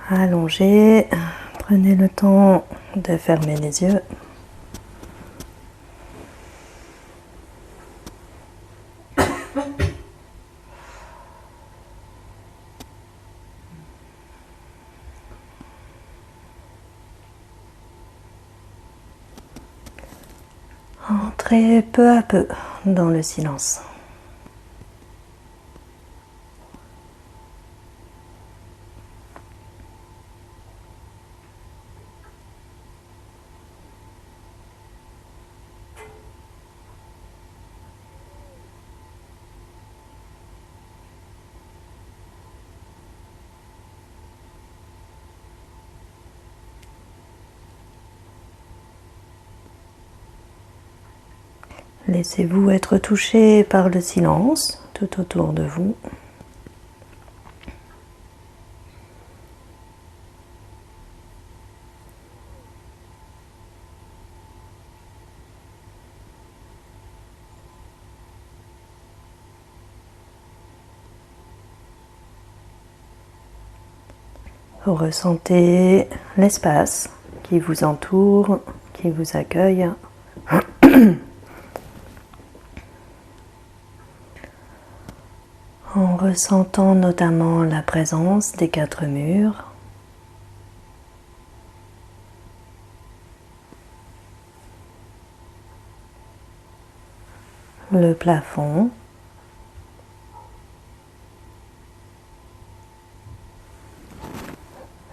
Allongez, prenez le temps de fermer les yeux. Entrez peu à peu dans le silence. Laissez-vous être touché par le silence tout autour de vous. Ressentez l'espace qui vous entoure, qui vous accueille. En ressentant notamment la présence des 4 murs, le plafond,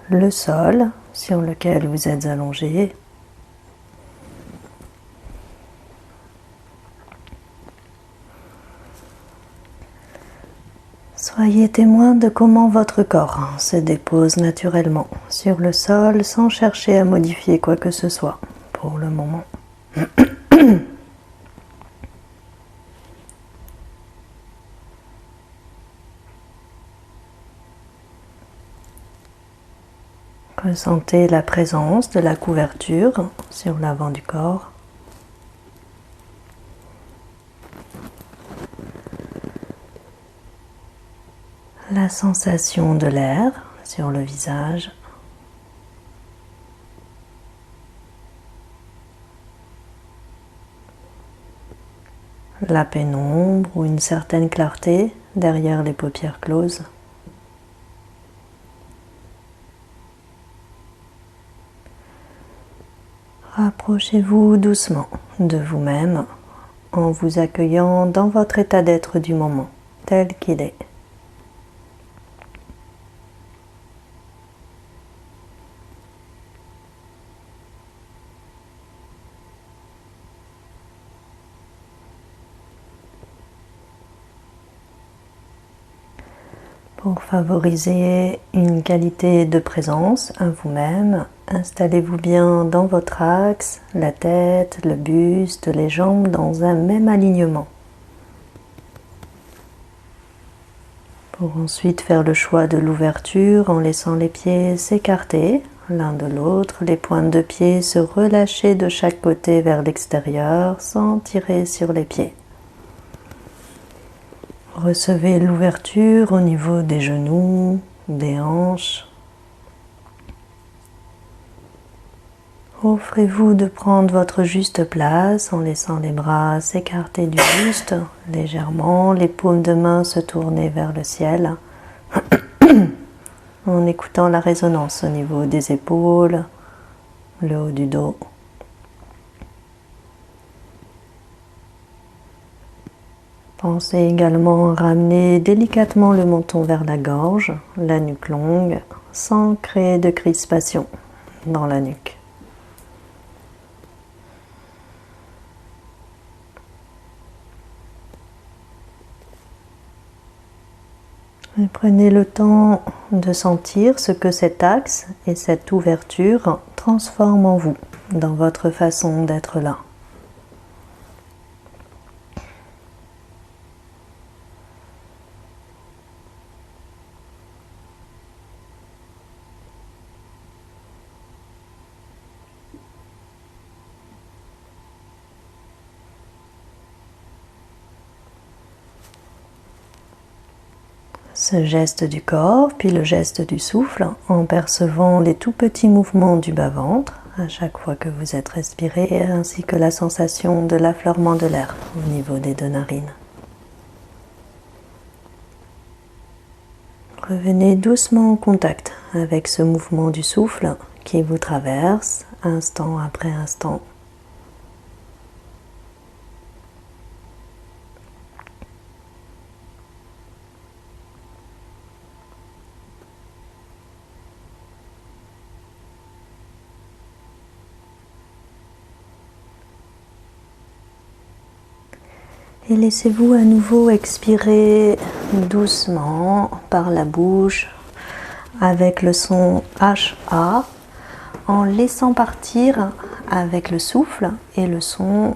le sol sur lequel vous êtes allongé, soyez témoin de comment votre corps se dépose naturellement sur le sol sans chercher à modifier quoi que ce soit pour le moment. Ressentez la présence de la couverture sur l'avant du corps. La sensation de l'air sur le visage. La pénombre ou une certaine clarté derrière les paupières closes. Rapprochez-vous doucement de vous-même en vous accueillant dans votre état d'être du moment, tel qu'il est. Pour favoriser une qualité de présence à vous-même, installez-vous bien dans votre axe, la tête, le buste, les jambes dans un même alignement. Pour ensuite faire le choix de l'ouverture en laissant les pieds s'écarter l'un de l'autre, les pointes de pied se relâcher de chaque côté vers l'extérieur sans tirer sur les pieds. Recevez l'ouverture au niveau des genoux, des hanches. Offrez-vous de prendre votre juste place en laissant les bras s'écarter du buste légèrement, les paumes de main se tourner vers le ciel, en écoutant la résonance au niveau des épaules, le haut du dos. Pensez également à ramener délicatement le menton vers la gorge, la nuque longue, sans créer de crispation dans la nuque. Et prenez le temps de sentir ce que cet axe et cette ouverture transforment en vous, dans votre façon d'être là. ce geste du corps, puis le geste du souffle, en percevant les tout petits mouvements du bas-ventre à chaque fois que vous êtes respiré, ainsi que la sensation de l'affleurement de l'air au niveau des deux narines. Revenez doucement en contact avec ce mouvement du souffle qui vous traverse instant après instant. Et laissez-vous à nouveau expirer doucement par la bouche avec le son HA en laissant partir avec le souffle et le son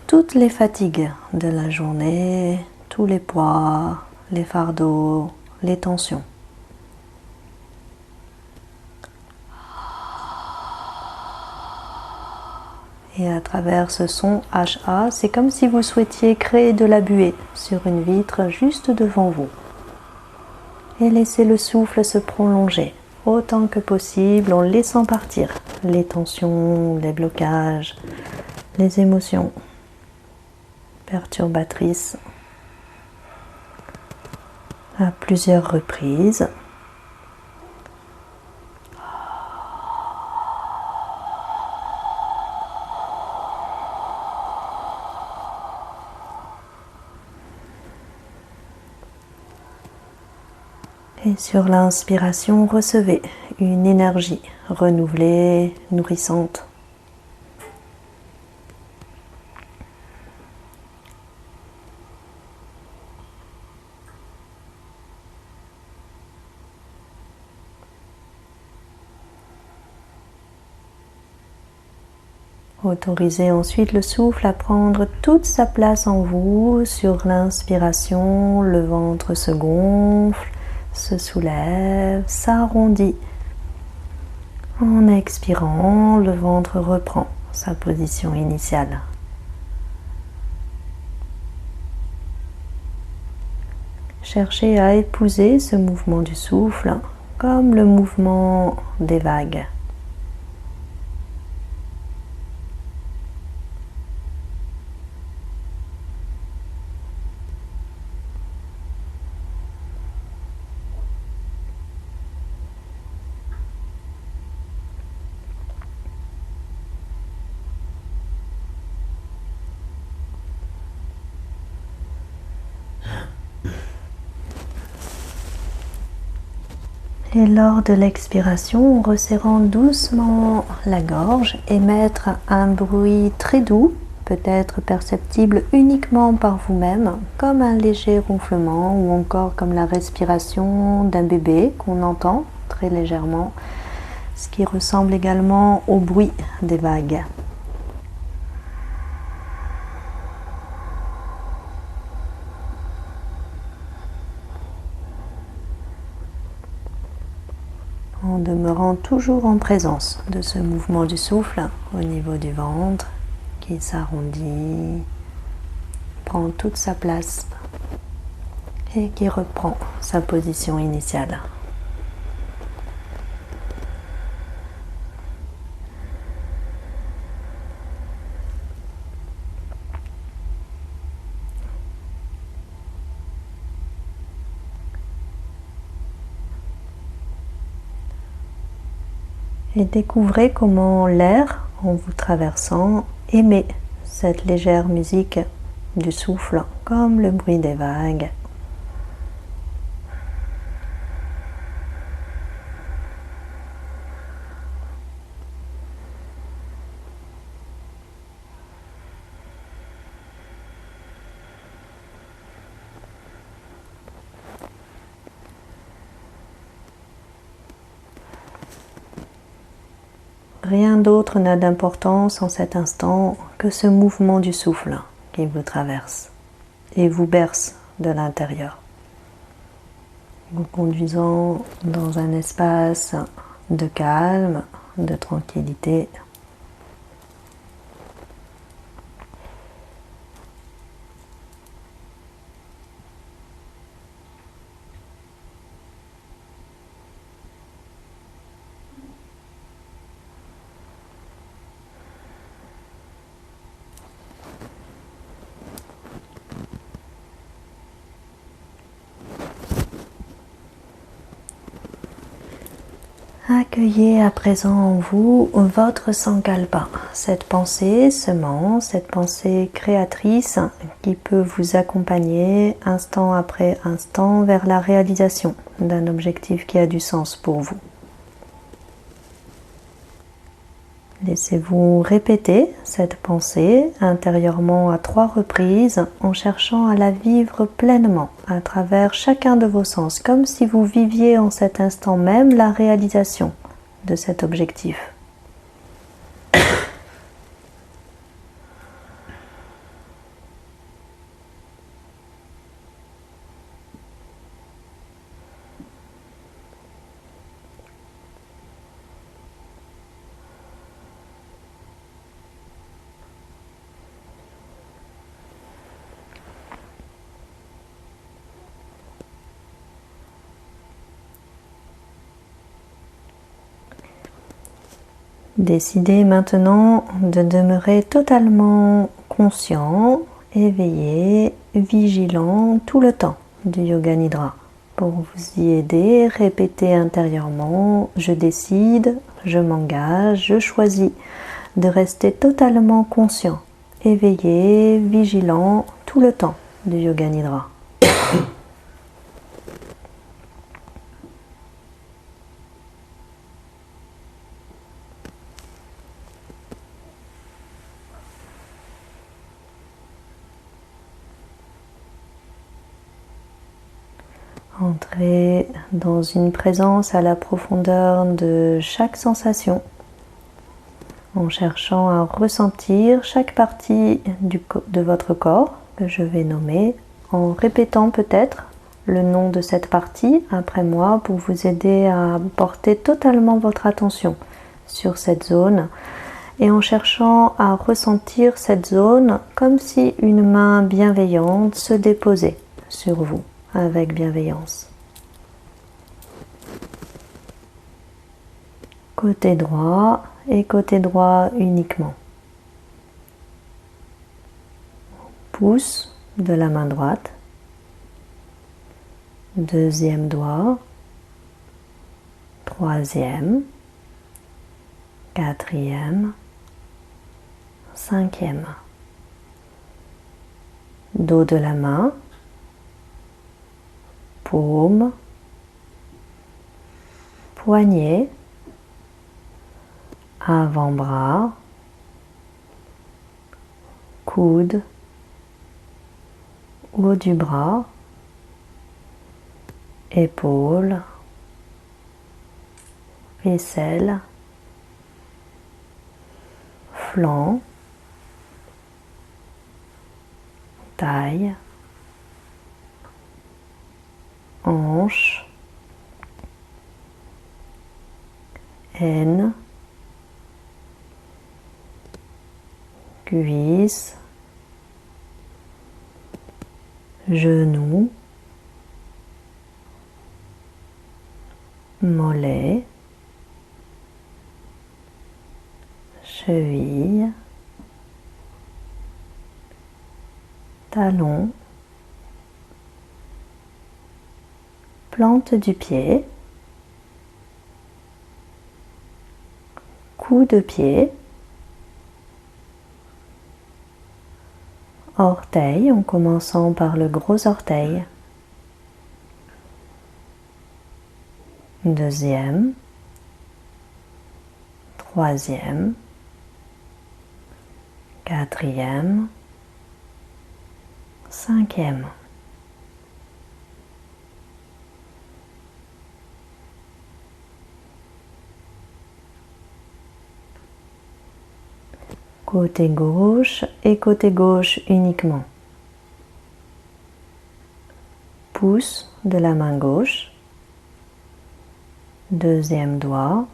toutes les fatigues de la journée, tous les poids, les fardeaux, les tensions. Et à travers ce son HA, c'est comme si vous souhaitiez créer de la buée sur une vitre juste devant vous. Et laissez le souffle se prolonger autant que possible en laissant partir les tensions, les blocages, les émotions perturbatrices à plusieurs reprises. Et sur l'inspiration, recevez une énergie renouvelée, nourrissante. Autorisez ensuite le souffle à prendre toute sa place en vous. Sur l'inspiration, le ventre se gonfle, se soulève, s'arrondit. En expirant, le ventre reprend sa position initiale. Cherchez à épouser ce mouvement du souffle comme le mouvement des vagues. Et lors de l'expiration, en resserrant doucement la gorge, émettre un bruit très doux, peut-être perceptible uniquement par vous-même, comme un léger ronflement ou encore comme la respiration d'un bébé qu'on entend très légèrement, ce qui ressemble également au bruit des vagues. En demeurant toujours en présence de ce mouvement du souffle au niveau du ventre qui s'arrondit, prend toute sa place et qui reprend sa position initiale. Et découvrez comment l'air, en vous traversant, émet cette légère musique du souffle, comme le bruit des vagues. Rien d'autre n'a d'importance en cet instant que ce mouvement du souffle qui vous traverse et vous berce de l'intérieur, vous conduisant dans un espace de calme, de tranquillité. Accueillez à présent en vous votre Sankalpa, cette pensée semence, cette pensée créatrice qui peut vous accompagner instant après instant vers la réalisation d'un objectif qui a du sens pour vous. Laissez-vous répéter cette pensée intérieurement à 3 reprises en cherchant à la vivre pleinement à travers chacun de vos sens, comme si vous viviez en cet instant même la réalisation de cet objectif. Décidez maintenant de demeurer totalement conscient, éveillé, vigilant tout le temps du Yoga Nidra. Pour vous y aider, répétez intérieurement « Je décide, je m'engage, je choisis » de rester totalement conscient, éveillé, vigilant tout le temps du Yoga Nidra. Entrez dans une présence à la profondeur de chaque sensation, en cherchant à ressentir chaque partie de votre corps que je vais nommer, en répétant peut-être le nom de cette partie après moi pour vous aider à porter totalement votre attention sur cette zone et en cherchant à ressentir cette zone comme si une main bienveillante se déposait sur vous avec bienveillance. Côté droit et côté droit uniquement. Pouce de la main droite. Deuxième doigt. Troisième. Quatrième. Cinquième. Dos de la main. Paume. Poignet. Avant-bras, coude, haut du bras, épaules, aisselle, flanc, taille, hanche, aine, cuisse, genou, mollet, cheville, talon, plante du pied, coup de pied, orteil en commençant par le gros orteil, deuxième, troisième, quatrième, cinquième. Côté gauche et côté gauche uniquement. Pouce de la main gauche. Deuxième doigt.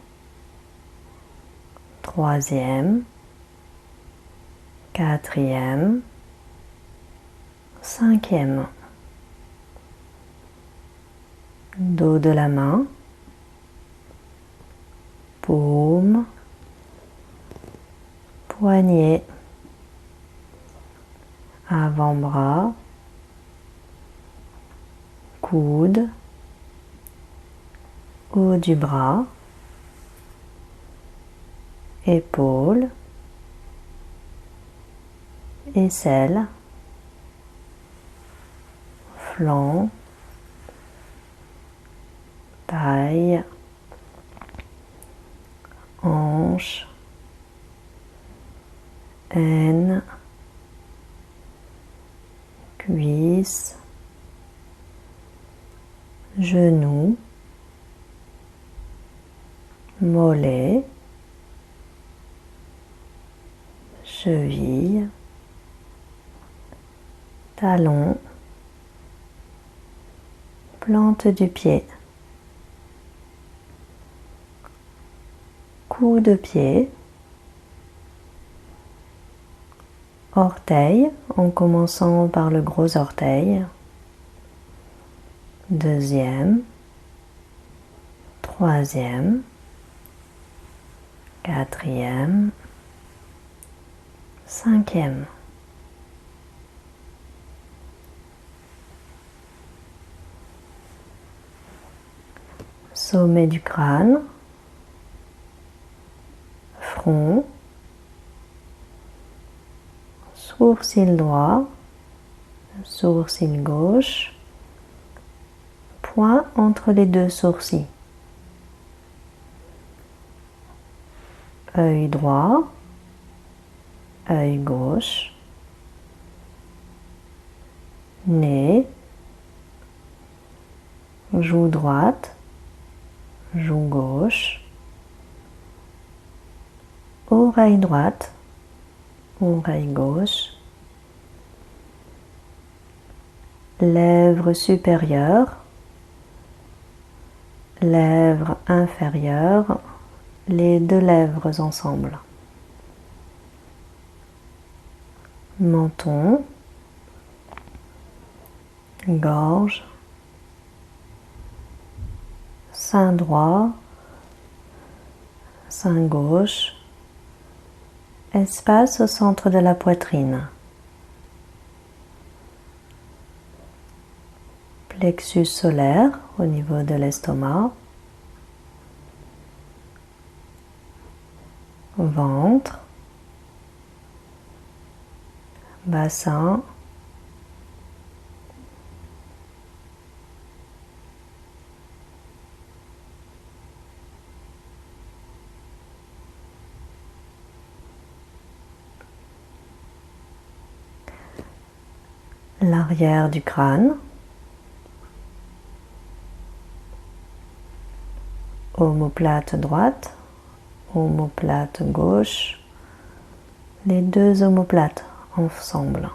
Troisième. Quatrième. Cinquième. Dos de la main. Paume. Poignet, avant-bras, coude, haut du bras, épaules, aisselles, flancs, taille, hanches, aine, cuisses, genoux, mollets, chevilles, talons, plante du pied, coude de pied, orteils en commençant par le gros orteil, deuxième, troisième, quatrième, cinquième. Sommet du crâne, front, sourcil droit, sourcil gauche, point entre les deux sourcils. Œil droit, œil gauche, nez, joue droite, joue gauche, oreille droite, oreille gauche, lèvres supérieures, lèvres inférieures, les deux lèvres ensemble. Menton, gorge, sein droit, sein gauche, espace au centre de la poitrine. Plexus solaire au niveau de l'estomac. Ventre, bassin, l'arrière du crâne, omoplate droite, omoplate gauche, les deux omoplates ensemble.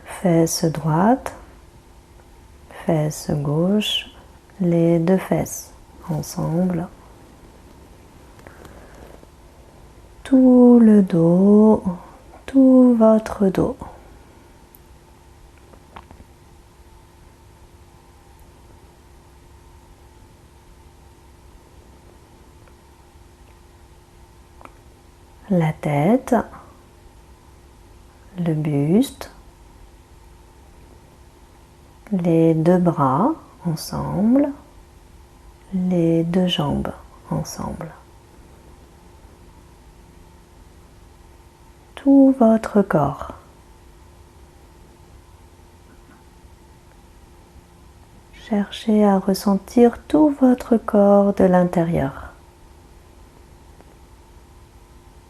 Fesse droite, fesse gauche, les deux fesses ensemble. Tout le dos, tout votre dos. La tête, le buste, les deux bras ensemble, les deux jambes ensemble. Tout votre corps. Cherchez à ressentir tout votre corps de l'intérieur.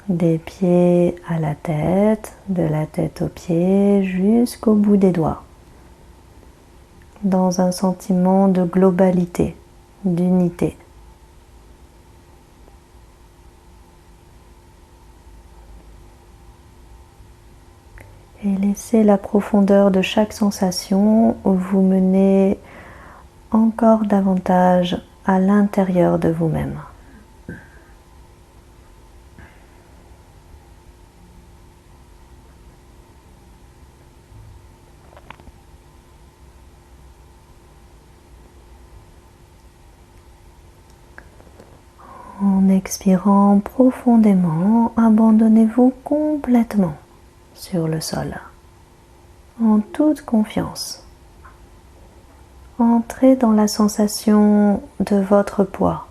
Des pieds à la tête, de la tête aux pieds, jusqu'au bout des doigts. Dans un sentiment de globalité, d'unité. Et laissez la profondeur de chaque sensation vous mener encore davantage à l'intérieur de vous-même. En expirant profondément, abandonnez-vous complètement sur le sol, en toute confiance, Entrez dans la sensation de votre poids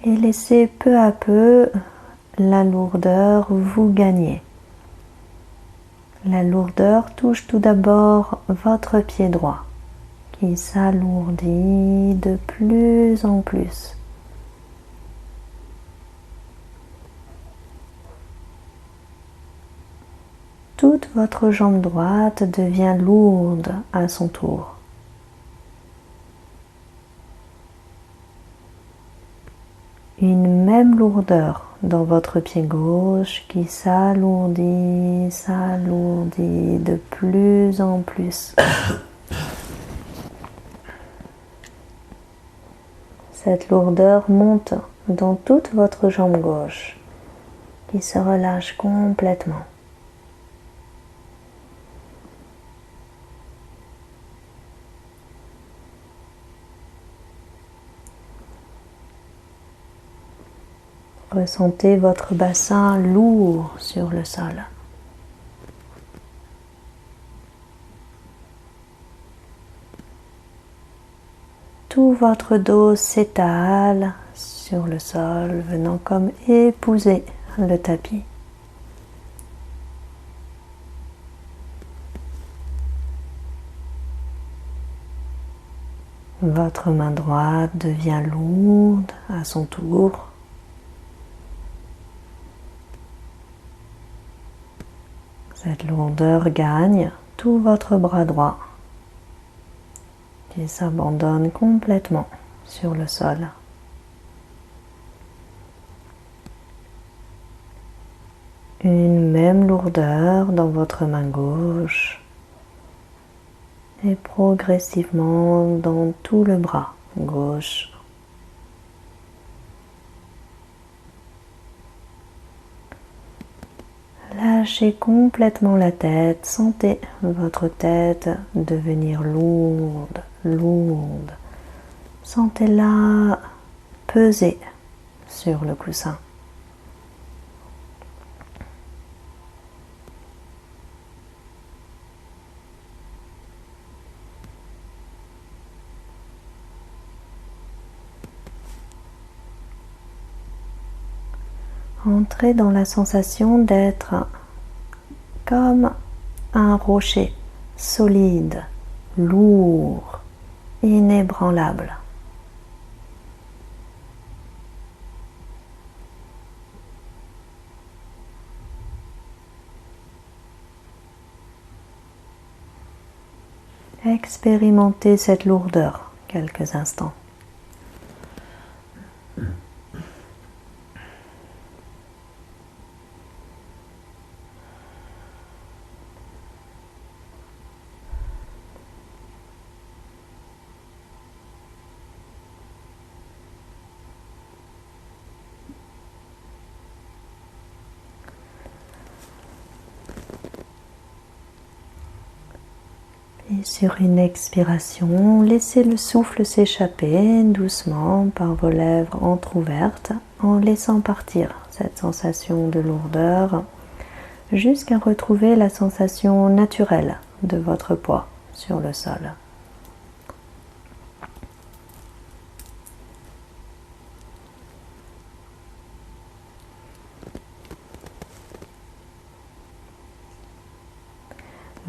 et laissez peu à peu la lourdeur vous gagner. La lourdeur touche tout d'abord votre pied droit qui s'alourdit de plus en plus. Toute votre jambe droite devient lourde à son tour. Une même lourdeur dans votre pied gauche qui s'alourdit, s'alourdit de plus en plus. Cette lourdeur monte dans toute votre jambe gauche qui se relâche complètement. Ressentez votre bassin lourd sur le sol. Tout votre dos s'étale sur le sol, venant comme épouser le tapis. Votre main droite devient lourde à son tour. Cette lourdeur gagne tout votre bras droit qui s'abandonne complètement sur le sol. Une même lourdeur dans votre main gauche et progressivement dans tout le bras gauche. Lâchez complètement la tête, sentez votre tête devenir lourde, lourde. Sentez-la peser sur le coussin. Entrez dans la sensation d'être comme un rocher solide, lourd, inébranlable. Expérimentez cette lourdeur quelques instants. Et sur une expiration, laissez le souffle s'échapper doucement par vos lèvres entr'ouvertes en laissant partir cette sensation de lourdeur jusqu'à retrouver la sensation naturelle de votre poids sur le sol.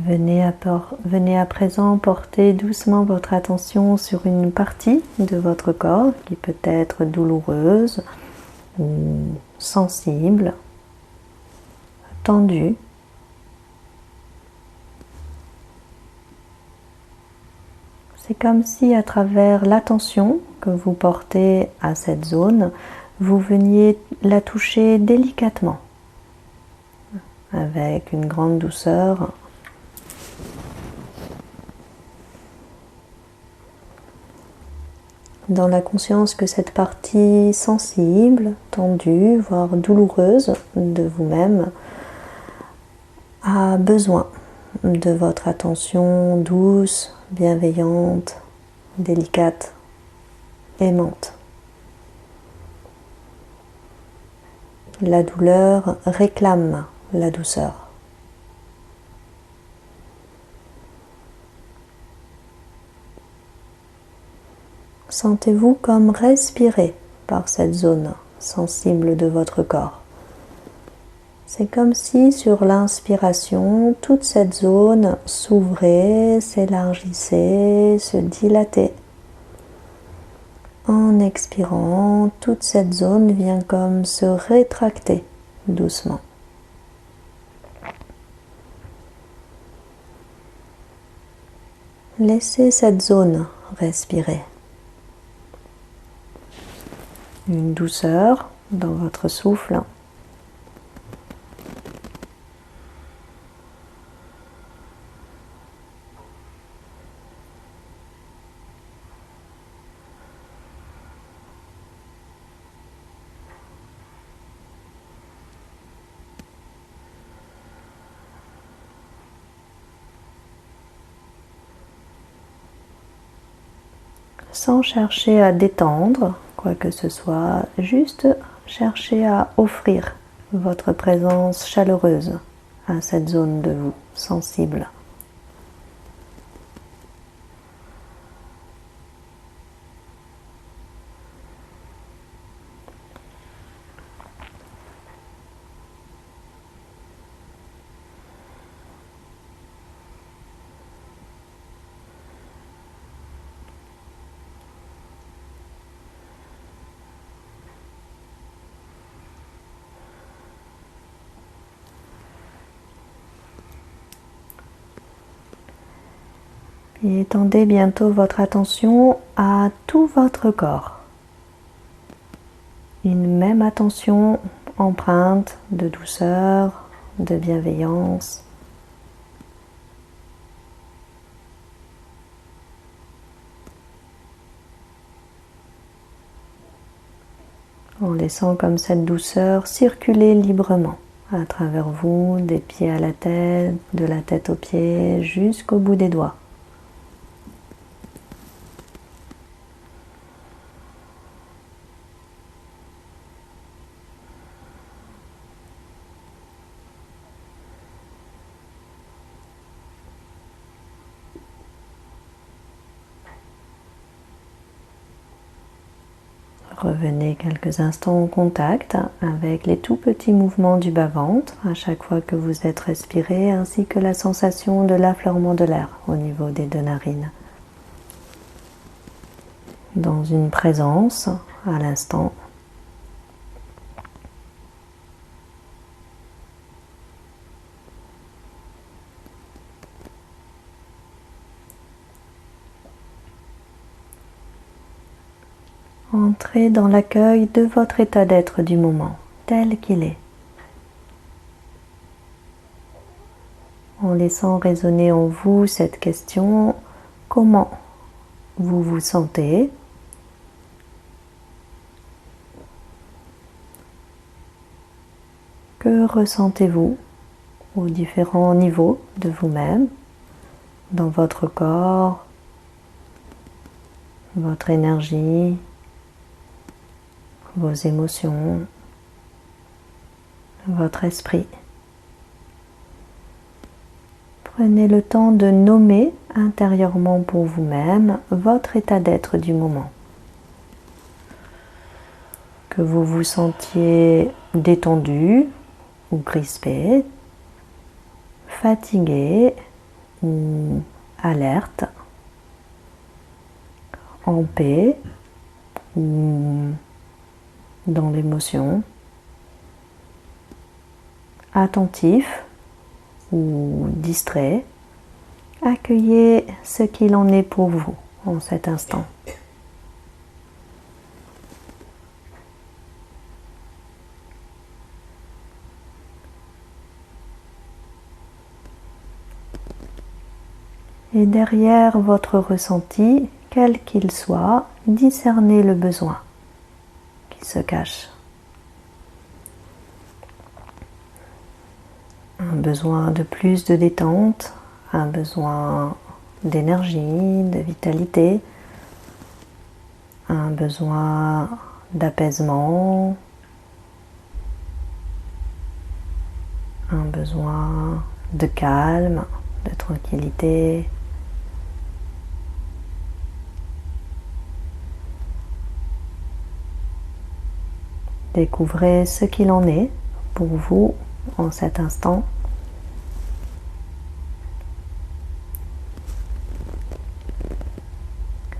Venez à présent porter doucement votre attention sur une partie de votre corps qui peut être douloureuse ou sensible, tendue. C'est comme si à travers l'attention que vous portez à cette zone, vous veniez la toucher délicatement, avec une grande douceur. Dans la conscience que cette partie sensible, tendue, voire douloureuse de vous-même a besoin de votre attention douce, bienveillante, délicate, aimante. La douleur réclame la douceur. Sentez-vous comme respirer par cette zone sensible de votre corps. C'est comme si sur l'inspiration, toute cette zone s'ouvrait, s'élargissait, se dilatait. En expirant, toute cette zone vient comme se rétracter doucement. Laissez cette zone respirer. Une douceur dans votre souffle. Sans chercher à détendre quoi que ce soit, juste chercher à offrir votre présence chaleureuse à cette zone de vous sensible. Et étendez bientôt votre attention à tout votre corps. Une même attention empreinte de douceur, de bienveillance. En laissant comme cette douceur circuler librement à travers vous, des pieds à la tête, de la tête aux pieds, jusqu'au bout des doigts. Revenez quelques instants en contact avec les tout petits mouvements du bas-ventre à chaque fois que vous êtes respiré, ainsi que la sensation de l'affleurement de l'air au niveau des deux narines. Dans une présence à l'instant. Entrez dans l'accueil de votre état d'être du moment, tel qu'il est. En laissant résonner en vous cette question, comment vous vous sentez ? Que ressentez-vous aux différents niveaux de vous-même, dans votre corps, votre énergie, vos émotions, votre esprit. Prenez le temps de nommer intérieurement pour vous-même votre état d'être du moment. Que vous vous sentiez détendu ou crispé, fatigué ou alerte, en paix ou dans l'émotion, attentif ou distrait. Accueillez ce qu'il en est pour vous en cet instant. Et derrière votre ressenti, quel qu'il soit, discernez le besoin qui se cache. Un besoin de plus de détente, un besoin d'énergie, de vitalité, un besoin d'apaisement, un besoin de calme, de tranquillité. Découvrez ce qu'il en est pour vous en cet instant.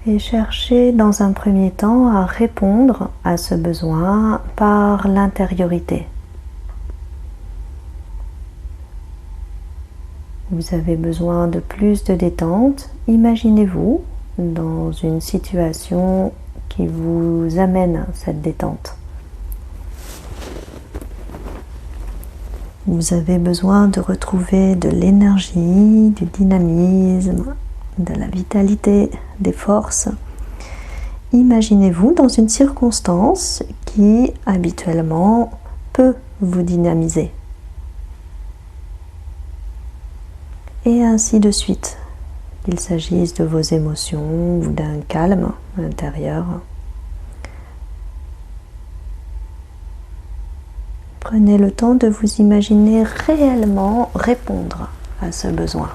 Et cherchez dans un premier temps à répondre à ce besoin par l'intériorité. Vous avez besoin de plus de détente. Imaginez-vous dans une situation qui vous amène cette détente. Vous avez besoin de retrouver de l'énergie, du dynamisme, de la vitalité, des forces. Imaginez-vous dans une circonstance qui habituellement peut vous dynamiser. Et ainsi de suite, qu'il s'agisse de vos émotions ou d'un calme intérieur. Prenez le temps de vous imaginer réellement répondre à ce besoin.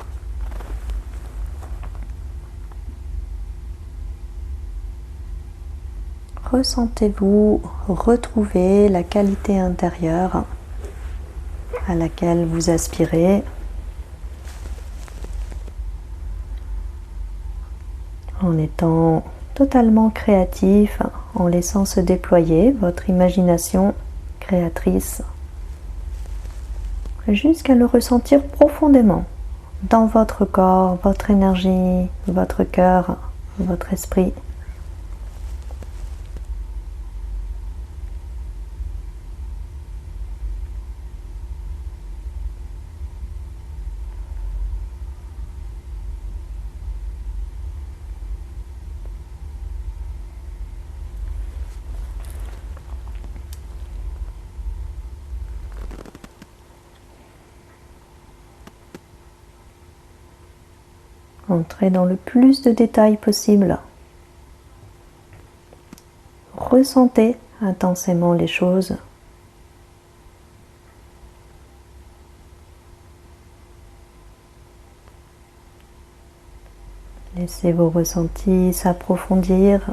Ressentez-vous retrouver la qualité intérieure à laquelle vous aspirez, en étant totalement créatif, en laissant se déployer votre imagination créatrice jusqu'à le ressentir profondément dans votre corps, votre énergie, votre cœur, votre esprit. Entrez dans le plus de détails possible. Ressentez intensément les choses. Laissez vos ressentis s'approfondir.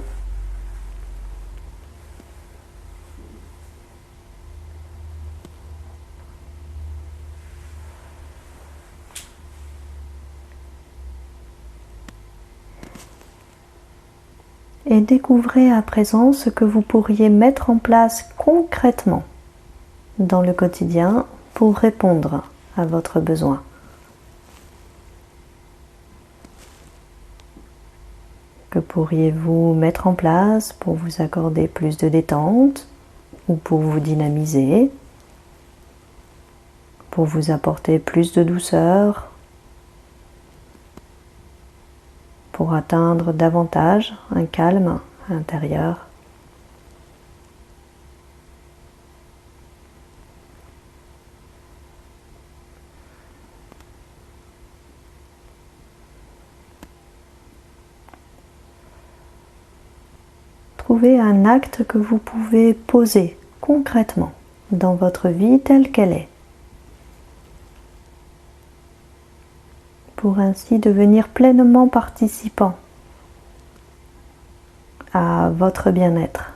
Et découvrez à présent ce que vous pourriez mettre en place concrètement dans le quotidien pour répondre à votre besoin. Que pourriez-vous mettre en place pour vous accorder plus de détente ou pour vous dynamiser, pour vous apporter plus de douceur, pour atteindre davantage un calme intérieur. Trouvez un acte que vous pouvez poser concrètement dans votre vie telle qu'elle est, pour ainsi devenir pleinement participant à votre bien-être.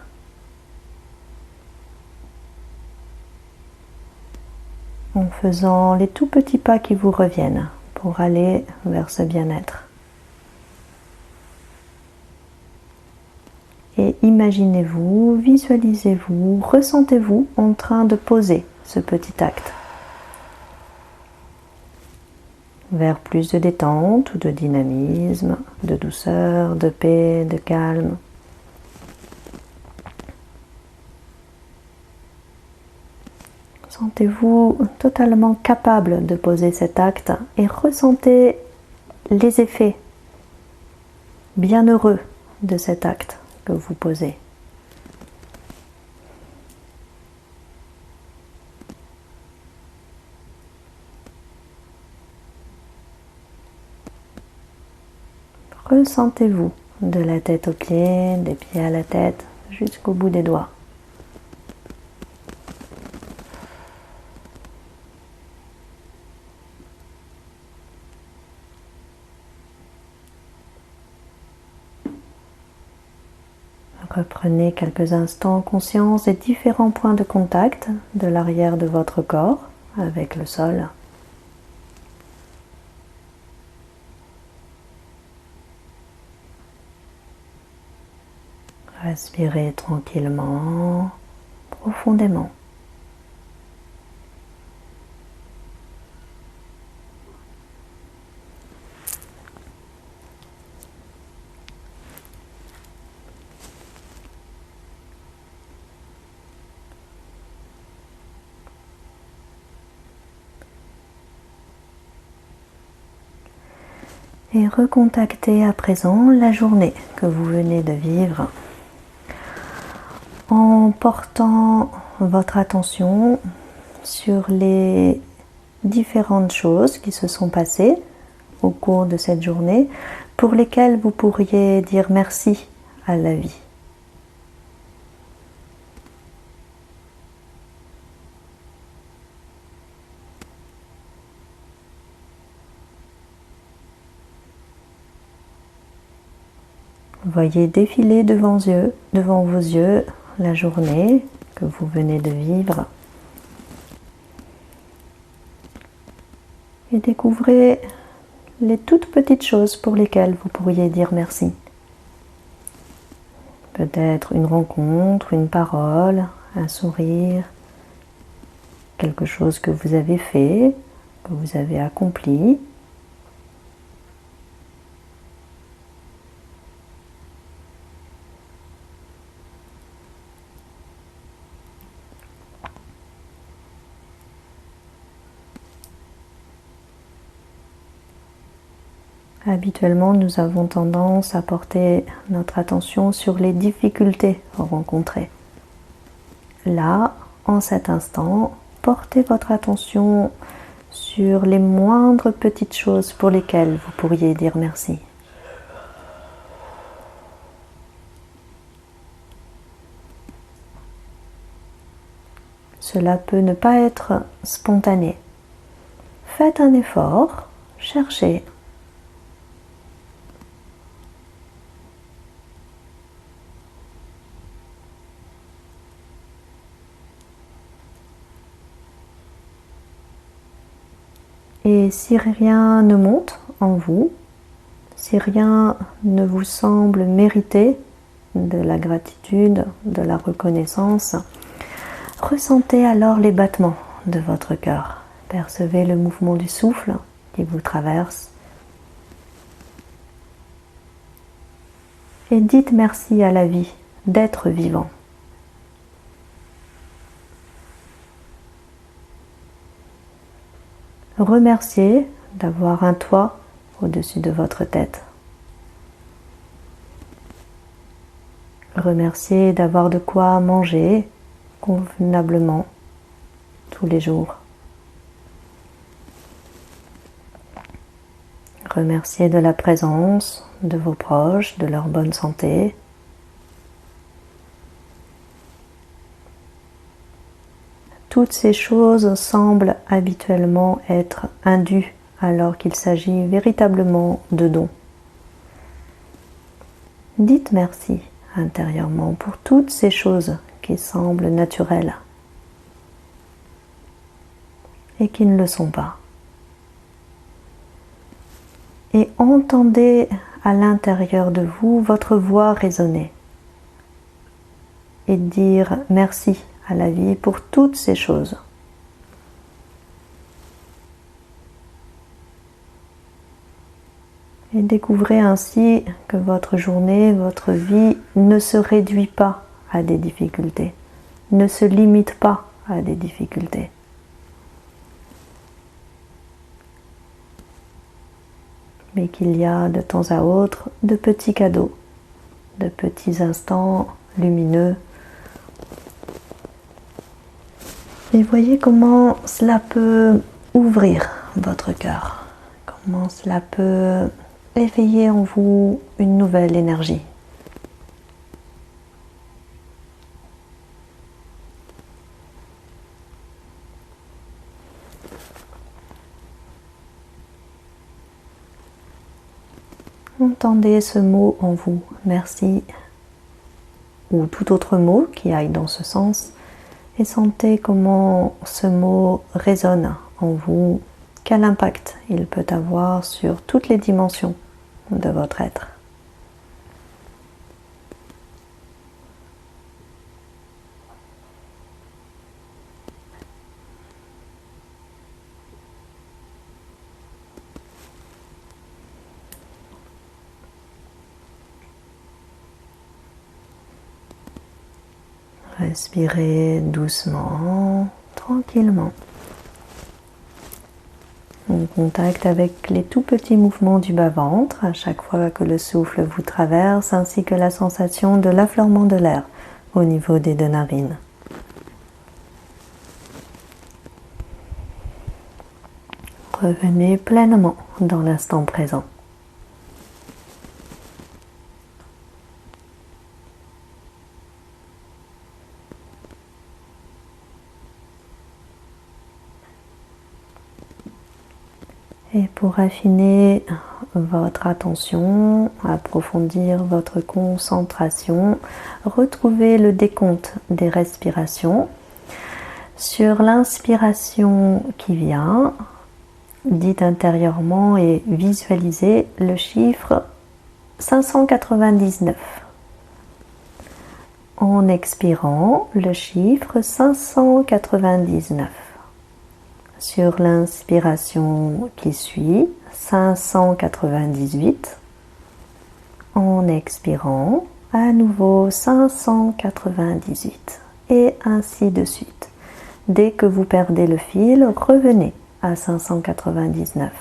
En faisant les tout petits pas qui vous reviennent pour aller vers ce bien-être. Et imaginez-vous, visualisez-vous, ressentez-vous en train de poser ce petit acte vers plus de détente ou de dynamisme, de douceur, de paix, de calme. Sentez-vous totalement capable de poser cet acte et ressentez les effets bienheureux de cet acte que vous posez. Ressentez-vous de la tête aux pieds, des pieds à la tête, jusqu'au bout des doigts. Reprenez quelques instants conscience des différents points de contact de l'arrière de votre corps avec le sol. Respirez tranquillement, profondément. Et recontactez à présent la journée que vous venez de vivre en portant votre attention sur les différentes choses qui se sont passées au cours de cette journée pour lesquelles vous pourriez dire merci à la vie. Voyez défiler devant vos yeux la journée que vous venez de vivre et découvrez les toutes petites choses pour lesquelles vous pourriez dire merci. Peut-être une rencontre, une parole, un sourire, quelque chose que vous avez fait, que vous avez accompli. Habituellement, nous avons tendance à porter notre attention sur les difficultés rencontrées. Là, en cet instant, portez votre attention sur les moindres petites choses pour lesquelles vous pourriez dire merci. Cela peut ne pas être spontané. Faites un effort, cherchez. Et si rien ne monte en vous, si rien ne vous semble mériter de la gratitude, de la reconnaissance, ressentez alors les battements de votre cœur. Percevez le mouvement du souffle qui vous traverse. Et dites merci à la vie d'être vivant. Remerciez d'avoir un toit au-dessus de votre tête. Remerciez d'avoir de quoi manger convenablement tous les jours. Remerciez de la présence de vos proches, de leur bonne santé. Toutes ces choses semblent habituellement être indues alors qu'il s'agit véritablement de dons. Dites merci intérieurement pour toutes ces choses qui semblent naturelles et qui ne le sont pas. Et entendez à l'intérieur de vous votre voix résonner et dire merci à la vie pour toutes ces choses. Et découvrez ainsi que votre journée, votre vie ne se réduit pas à des difficultés, ne se limite pas à des difficultés. Mais qu'il y a de temps à autre de petits cadeaux, de petits instants lumineux. Et voyez comment cela peut ouvrir votre cœur, comment cela peut éveiller en vous une nouvelle énergie. Entendez ce mot en vous, merci, ou tout autre mot qui aille dans ce sens et sentez comment ce mot résonne en vous, quel impact il peut avoir sur toutes les dimensions de votre être. Respirez doucement, tranquillement, en contact avec les tout petits mouvements du bas-ventre à chaque fois que le souffle vous traverse, ainsi que la sensation de l'affleurement de l'air au niveau des deux narines. Revenez pleinement dans l'instant présent. Et pour affiner votre attention, approfondir votre concentration, retrouvez le décompte des respirations. Sur l'inspiration qui vient, dites intérieurement et visualisez le chiffre 599. En expirant, le chiffre 599. Sur l'inspiration qui suit, 598. En expirant, à nouveau 598. Et ainsi de suite. Dès que vous perdez le fil, revenez à 599.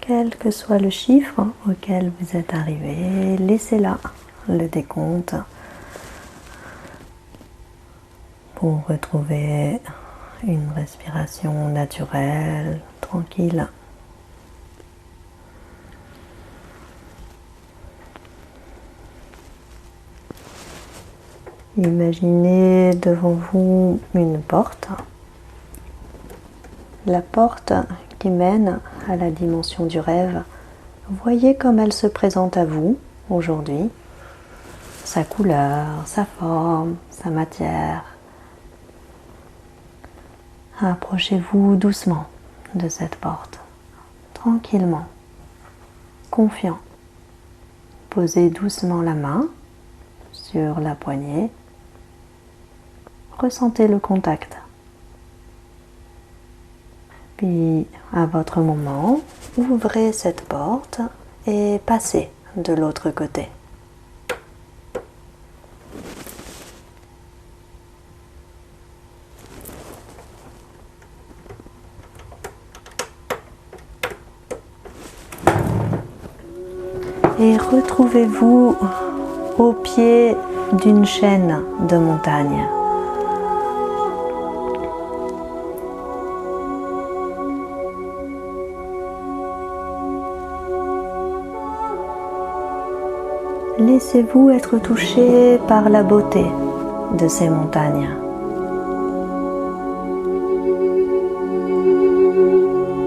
Quel que soit le chiffre auquel vous êtes arrivé, laissez là le décompte pour retrouver une respiration naturelle, tranquille. Imaginez devant vous une porte. La porte qui mène à la dimension du rêve. Voyez comme elle se présente à vous aujourd'hui. Sa couleur, sa forme, sa matière. Approchez-vous doucement de cette porte, tranquillement, confiant. Posez doucement la main sur la poignée. Ressentez le contact. Puis, à votre moment, ouvrez cette porte et passez de l'autre côté. Et retrouvez-vous au pied d'une chaîne de montagnes. Laissez-vous être touché par la beauté de ces montagnes.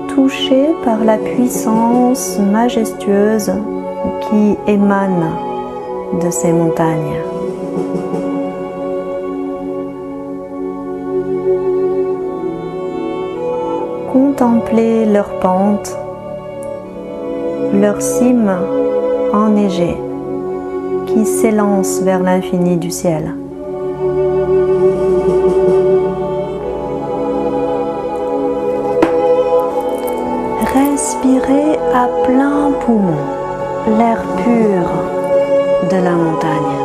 Touché par la puissance majestueuse qui émane de ces montagnes. Contemplez leur pente, leur cime enneigée qui s'élance vers l'infini du ciel. Respirez à plein poumon l'air pur de la montagne.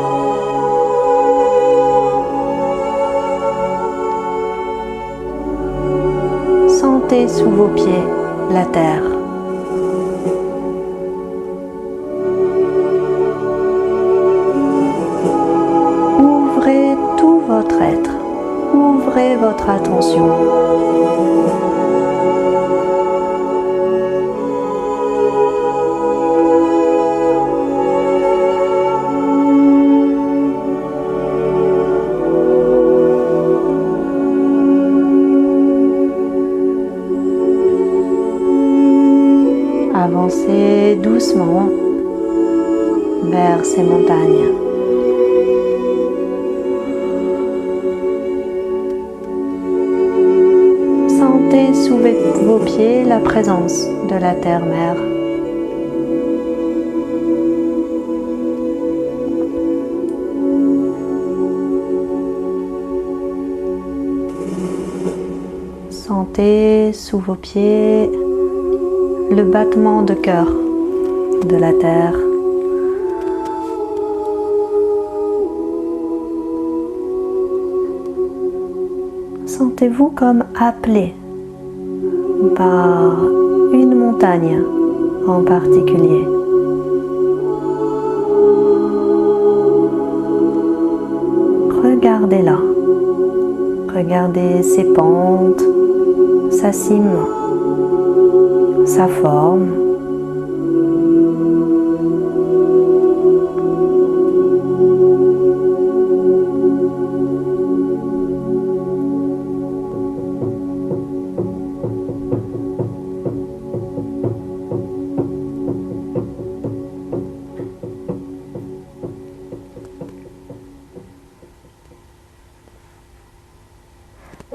Sentez sous vos pieds la terre. Ouvrez tout votre être. Ouvrez votre attention. Avancez doucement vers ces montagnes. Sentez sous vos pieds la présence de la terre-mère. Sentez sous vos pieds le battement de cœur de la terre. Sentez-vous comme appelé par une montagne en particulier. Regardez-la. Regardez ses pentes, sa cime, sa forme.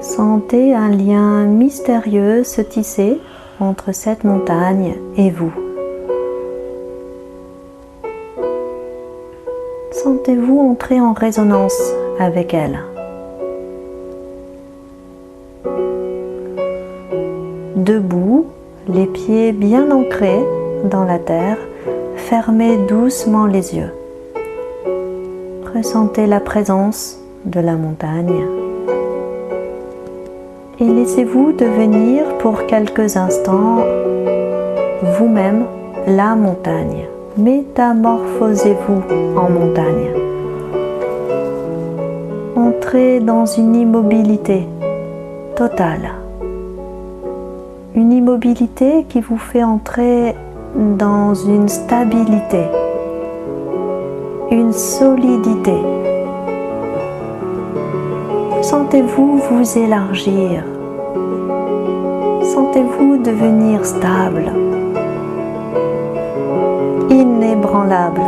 Sentez un lien mystérieux se tisser entre cette montagne et vous. Sentez-vous entrer en résonance avec elle. Debout, les pieds bien ancrés dans la terre, fermez doucement les yeux. Ressentez la présence de la montagne. Et laissez-vous devenir pour quelques instants vous-même la montagne. Métamorphosez-vous en montagne. Entrez dans une immobilité totale. Une immobilité qui vous fait entrer dans une stabilité, une solidité. Sentez-vous vous élargir. Sentez-vous devenir stable, inébranlable.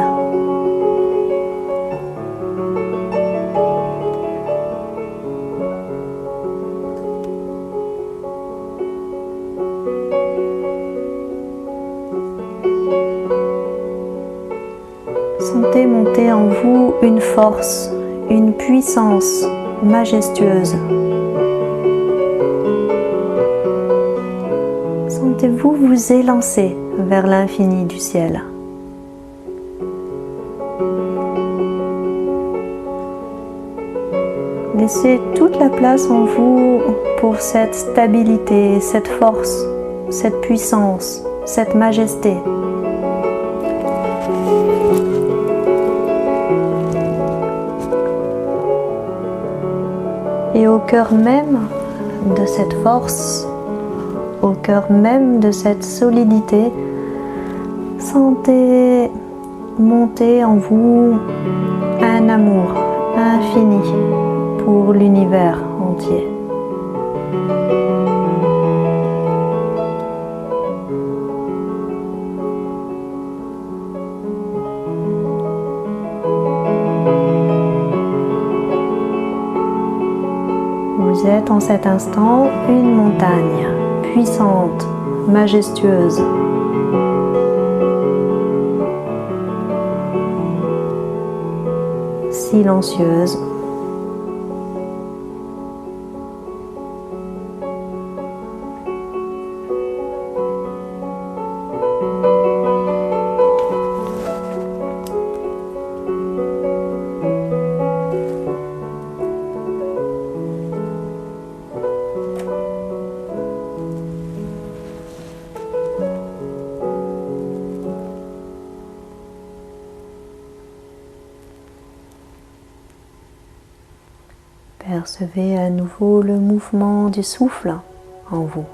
Sentez monter en vous une force, une puissance majestueuse. Sentez-vous vous élancer vers l'infini du ciel. Laissez toute la place en vous pour cette stabilité, cette force, cette puissance, cette majesté. Et au cœur même de cette force, au cœur même de cette solidité, sentez montez en vous un amour infini pour l'univers entier. Vous êtes en cet instant une montagne puissante, majestueuse. Silencieuse. Percevez à nouveau le mouvement du souffle en vous.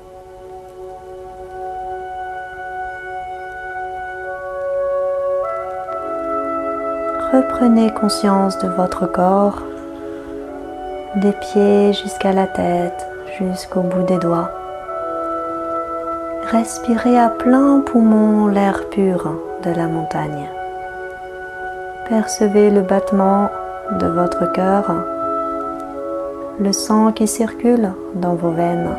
Reprenez conscience de votre corps, des pieds jusqu'à la tête, jusqu'au bout des doigts. Respirez à plein poumon l'air pur de la montagne. Percevez le battement de votre cœur, le sang qui circule dans vos veines.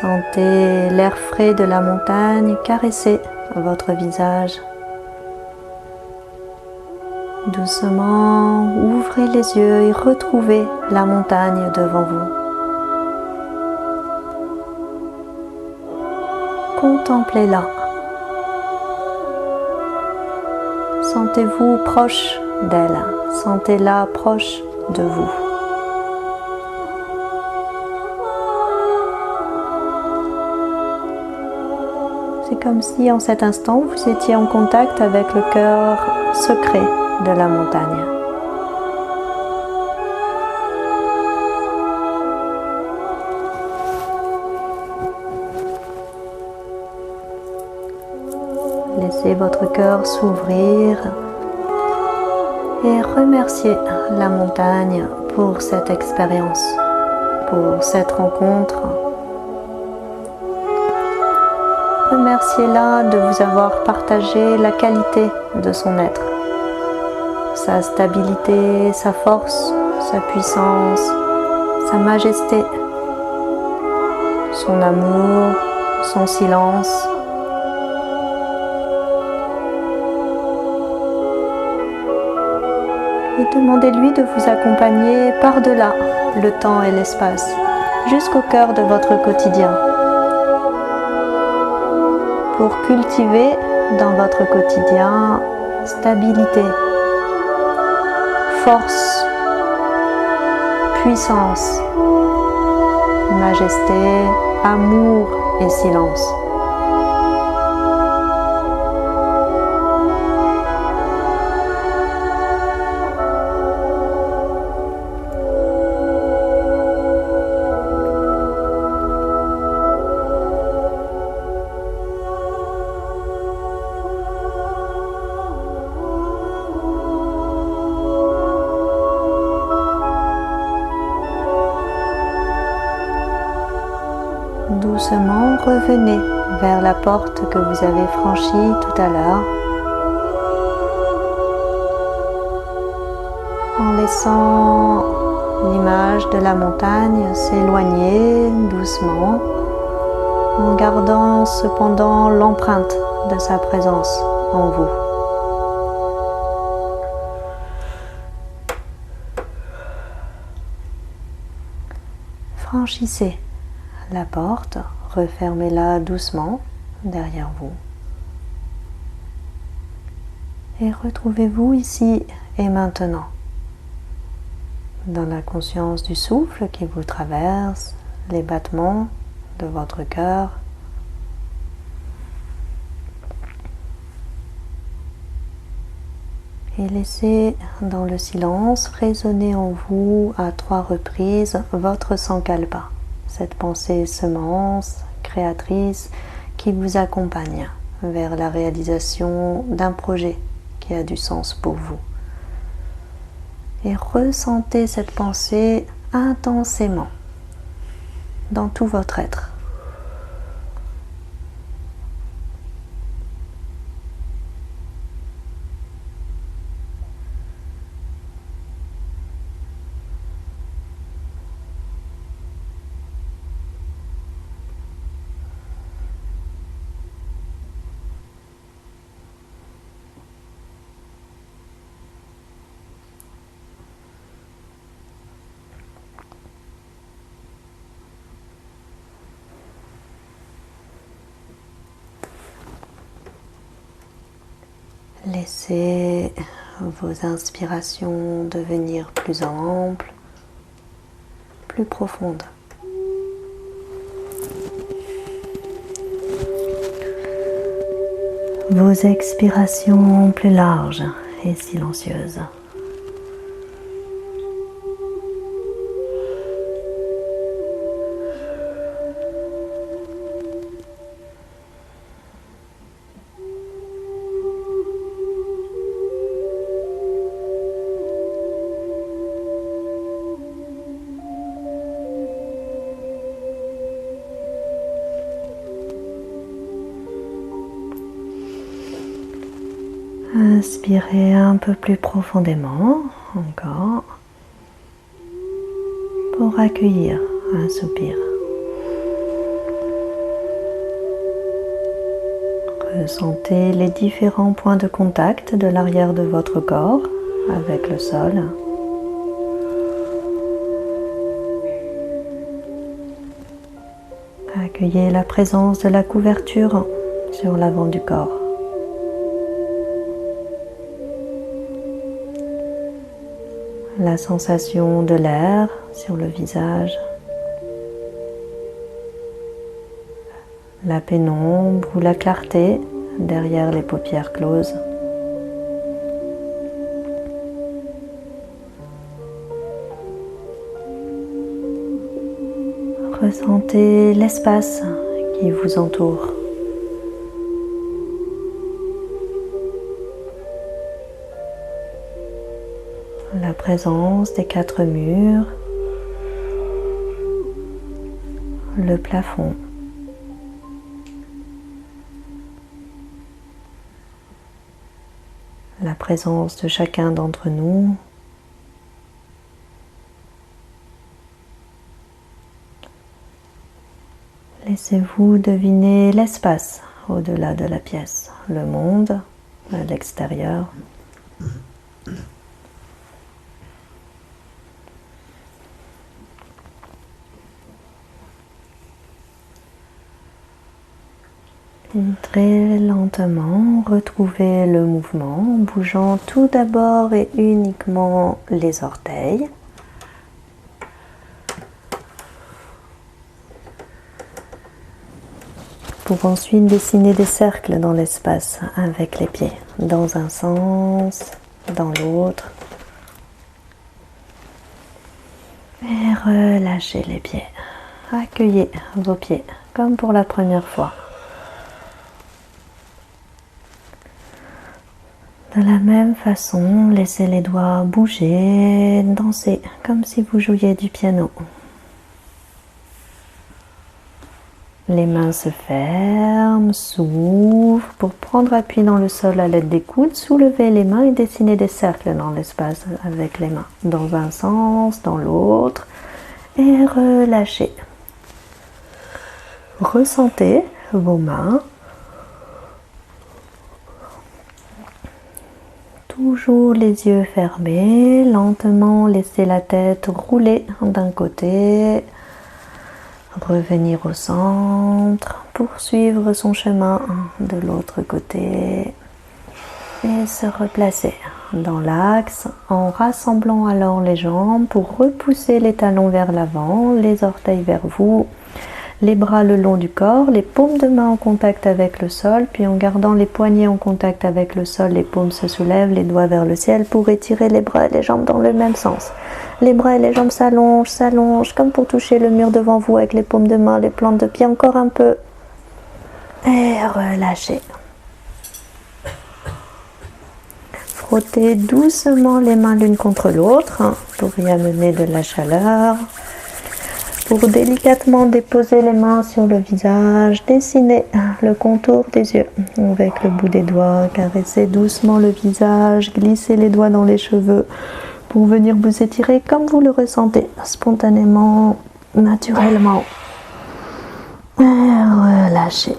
Sentez l'air frais de la montagne caresser votre visage. Doucement, ouvrez les yeux et retrouvez la montagne devant vous. Contemplez-la. Sentez-vous proche d'elle, sentez-la proche de vous. C'est comme si en cet instant vous étiez en contact avec le cœur secret de la montagne. Laissez votre cœur s'ouvrir et remerciez la montagne pour cette expérience, pour cette rencontre. Remerciez-la de vous avoir partagé la qualité de son être, sa stabilité, sa force, sa puissance, sa majesté, son amour, son silence. Et demandez-lui de vous accompagner par-delà le temps et l'espace, jusqu'au cœur de votre quotidien, pour cultiver dans votre quotidien stabilité, force, puissance, majesté, amour et silence. Doucement, revenez vers la porte que vous avez franchie tout à l'heure, en laissant l'image de la montagne s'éloigner doucement, en gardant cependant l'empreinte de sa présence en vous. Franchissez la porte, refermez-la doucement derrière vous et retrouvez-vous ici et maintenant dans la conscience du souffle qui vous traverse, les battements de votre cœur. Et laissez dans le silence résonner en vous à 3 reprises votre sankalpa, cette pensée semence créatrice qui vous accompagne vers la réalisation d'un projet qui a du sens pour vous. Et ressentez cette pensée intensément dans tout votre être. Laissez vos inspirations devenir plus amples, plus profondes. Vos expirations plus larges et silencieuses. Inspirez un peu plus profondément, encore, pour accueillir un soupir. Ressentez les différents points de contact de l'arrière de votre corps avec le sol. Accueillez la présence de la couverture sur l'avant du corps. La sensation de l'air sur le visage, la pénombre ou la clarté derrière les paupières closes. Ressentez l'espace qui vous entoure. La présence des 4 murs, le plafond, la présence de chacun d'entre nous, laissez-vous deviner l'espace au-delà de la pièce, le monde à l'extérieur. Très lentement, retrouvez le mouvement en bougeant tout d'abord et uniquement les orteils. Pour ensuite dessiner des cercles dans l'espace avec les pieds, dans un sens, dans l'autre. Et relâchez les pieds. Accueillez vos pieds comme pour la première fois. De la même façon, laissez les doigts bouger, danser, comme si vous jouiez du piano. Les mains se ferment, s'ouvrent pour prendre appui dans le sol à l'aide des coudes. Soulevez les mains et dessinez des cercles dans l'espace avec les mains, dans un sens, dans l'autre, et relâchez. Ressentez vos mains. Toujours les yeux fermés, lentement laissez la tête rouler d'un côté, revenir au centre, poursuivre son chemin de l'autre côté et se replacer dans l'axe en rassemblant alors les jambes pour repousser les talons vers l'avant, les orteils vers vous. Les bras le long du corps, les paumes de main en contact avec le sol, puis en gardant les poignets en contact avec le sol, les paumes se soulèvent, les doigts vers le ciel pour étirer les bras et les jambes dans le même sens. Les bras et les jambes s'allongent, s'allongent, comme pour toucher le mur devant vous avec les paumes de main, les plantes de pied, encore un peu. Et relâchez. Frottez doucement les mains l'une contre l'autre pour y amener de la chaleur. Pour délicatement déposer les mains sur le visage, dessinez le contour des yeux avec le bout des doigts, caressez doucement le visage, glissez les doigts dans les cheveux pour venir vous étirer comme vous le ressentez, spontanément, naturellement. Et relâchez.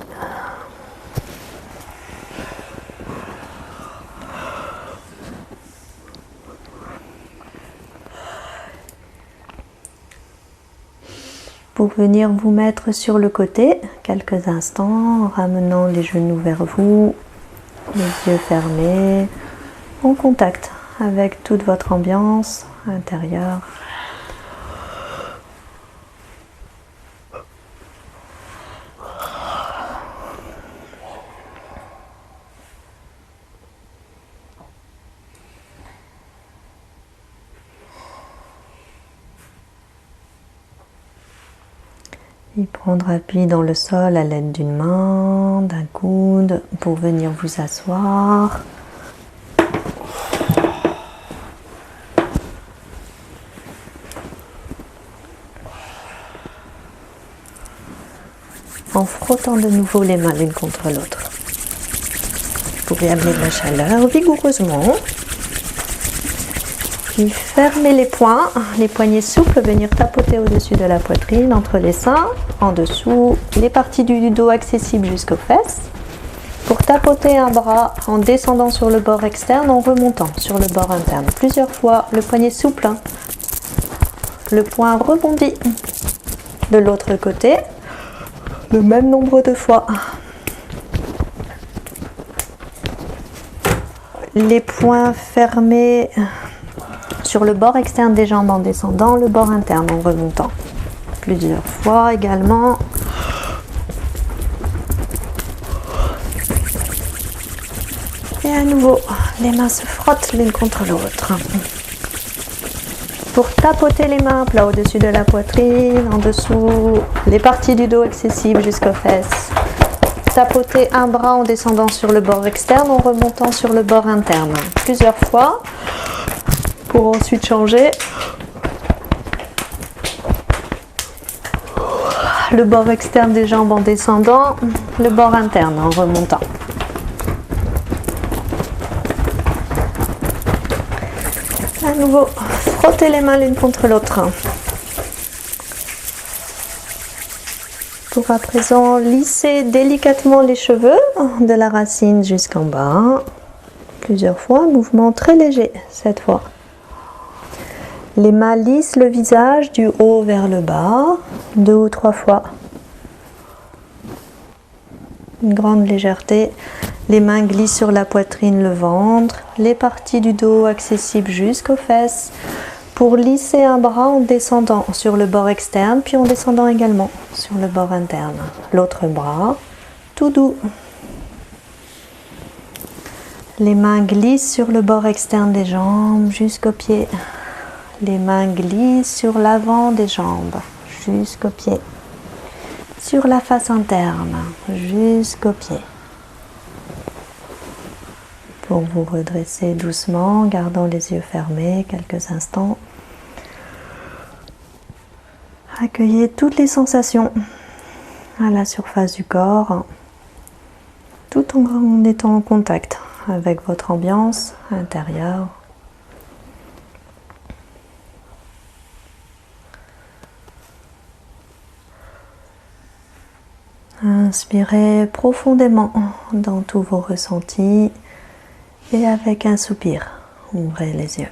Pour venir vous mettre sur le côté, quelques instants, en ramenant les genoux vers vous, les yeux fermés, en contact avec toute votre ambiance intérieure. Et prendre appui dans le sol à l'aide d'une main, d'un coude, pour venir vous asseoir. En frottant de nouveau les mains l'une contre l'autre. Vous pouvez amener de la chaleur vigoureusement. Puis fermez les poings, les poignets souples, venir tapoter au-dessus de la poitrine, entre les seins, en dessous, les parties du dos accessibles jusqu'aux fesses. Pour tapoter un bras en descendant sur le bord externe, en remontant sur le bord interne. Plusieurs fois, le poignet souple, le poing rebondit. De l'autre côté, le même nombre de fois. Les poings fermés sur le bord externe des jambes en descendant, le bord interne en remontant. Plusieurs fois également. Et à nouveau, les mains se frottent l'une contre l'autre. Pour tapoter les mains plat au-dessus de la poitrine, en dessous, les parties du dos accessibles jusqu'aux fesses. Tapoter un bras en descendant sur le bord externe, en remontant sur le bord interne. Plusieurs fois. Pour ensuite changer. Le bord externe des jambes en descendant, le bord interne en remontant. À nouveau, frottez les mains l'une contre l'autre. Pour à présent lisser délicatement les cheveux de la racine jusqu'en bas. Plusieurs fois, mouvement très léger cette fois. Les mains lissent le visage du haut vers le bas, 2 ou 3 fois. Une grande légèreté. Les mains glissent sur la poitrine, le ventre, les parties du dos accessibles jusqu'aux fesses. Pour lisser un bras en descendant sur le bord externe, puis en descendant également sur le bord interne. L'autre bras, tout doux. Les mains glissent sur le bord externe des jambes jusqu'aux pieds. Les mains glissent sur l'avant des jambes jusqu'aux pieds. Sur la face interne jusqu'aux pieds. Pour vous redresser doucement, gardant les yeux fermés quelques instants. Accueillez toutes les sensations à la surface du corps, tout en étant en contact avec votre ambiance intérieure. Inspirez profondément dans tous vos ressentis et avec un soupir, ouvrez les yeux.